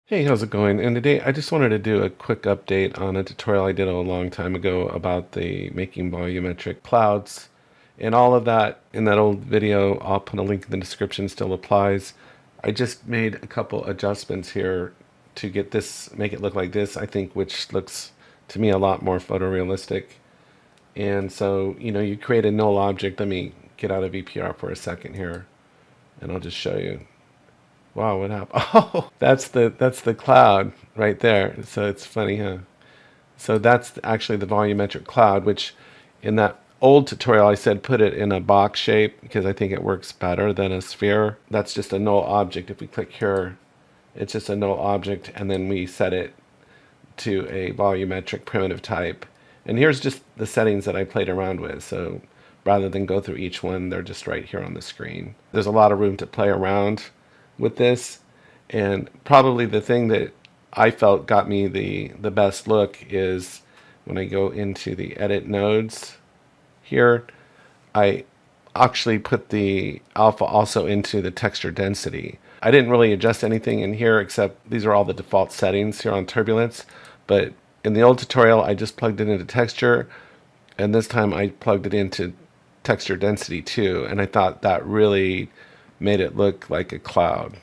Hey, how's it going? And today I just wanted to do a quick update on a tutorial I did a long time ago about the making volumetric clouds. And all of that in that old video, I'll put a link in the description, still applies. I just made a couple adjustments here to get this, make it look like this, I think, which looks to me a lot more photorealistic. And so, you create a null object. Let me get out of VPR for a second here, and I'll just show you. Wow, what happened? Oh, that's the cloud right there. So it's funny, huh? So that's actually the volumetric cloud, which in that old tutorial I said put it in a box shape because I think it works better than a sphere. That's just a null object. If we click here, it's just a null object, and then we set it to a volumetric primitive type. And here's just the settings that I played around with. So rather than go through each one, they're just right here on the screen. There's a lot of room to play around with this, and probably the thing that I felt got me the best look is when I go into the edit nodes here, I actually put the alpha also into the texture density. I didn't really adjust anything in here except these are all the default settings here on turbulence, but in the old tutorial I just plugged it into texture, and this time I plugged it into texture density too, and I thought that really made it look like a cloud.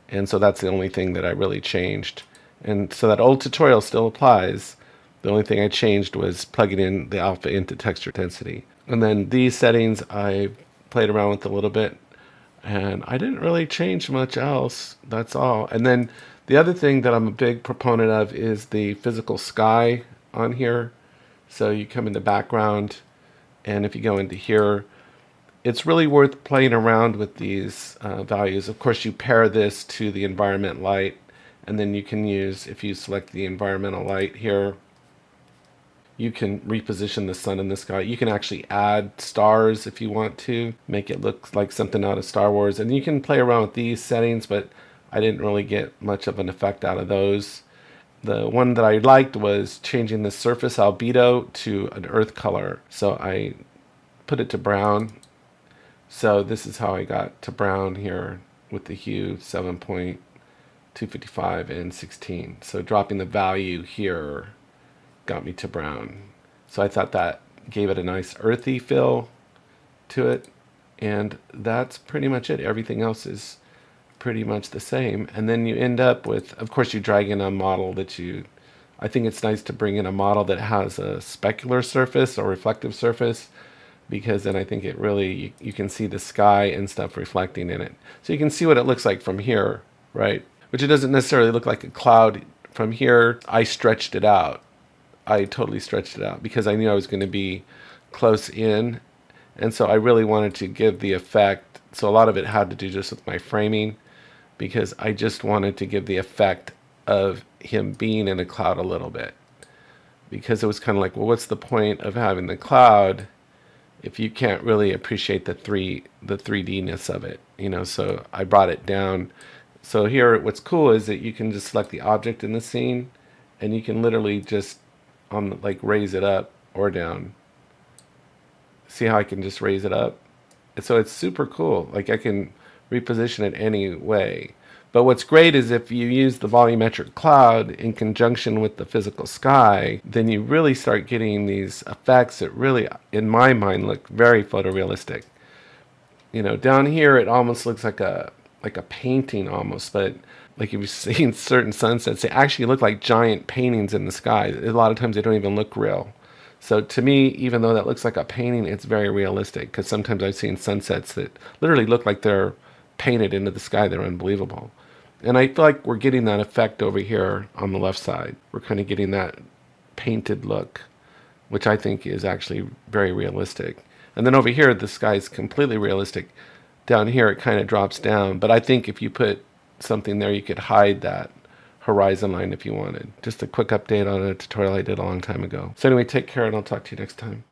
And so that's the only thing that I really changed. And so that old tutorial still applies. The only thing I changed was plugging in the alpha into texture density. And then these settings I played around with a little bit, and I didn't really change much else. That's all. And then the other thing that I'm a big proponent of is the physical sky on here. So you come into background, and if you go into here, it's really worth playing around with these values. Of course, you pair this to the environment light, and then you can use, if you select the environmental light here, you can reposition the sun in the sky. You can actually add stars if you want to, make it look like something out of Star Wars. And you can play around with these settings, but I didn't really get much of an effect out of those. The one that I liked was changing the surface albedo to an earth color. So I put it to brown. So this is how I got to brown here with the hue 7.255 and 16. So dropping the value here got me to brown. So I thought that gave it a nice earthy feel to it. And that's pretty much it. Everything else is pretty much the same. And then you end up with, of course, you drag in a model that I think it's nice to bring in a model that has a specular surface or reflective surface, because then I think it really, you can see the sky and stuff reflecting in it. So you can see what it looks like from here, right? Which it doesn't necessarily look like a cloud from here. I stretched it out. I totally stretched it out because I knew I was going to be close in. And so I really wanted to give the effect. So a lot of it had to do just with my framing, because I just wanted to give the effect of him being in a cloud a little bit. Because it was kind of like, well, what's the point of having the cloud if you can't really appreciate the 3D-ness of it, so I brought it down. So here, what's cool is that you can just select the object in the scene, and you can literally just raise it up or down. See how I can just raise it up? And so it's super cool. Like, I can reposition it any way. But what's great is if you use the volumetric cloud in conjunction with the physical sky, then you really start getting these effects that really, in my mind, look very photorealistic. Down here it almost looks like a painting almost, but like if you've seen certain sunsets, they actually look like giant paintings in the sky. A lot of times they don't even look real. So to me, even though that looks like a painting, it's very realistic, because sometimes I've seen sunsets that literally look like they're painted into the sky. They're unbelievable. And I feel like we're getting that effect over here on the left side. We're kind of getting that painted look, which I think is actually very realistic. And then over here, the sky is completely realistic. Down here, it kind of drops down. But I think if you put something there, you could hide that horizon line if you wanted. Just a quick update on a tutorial I did a long time ago. So anyway, take care, and I'll talk to you next time.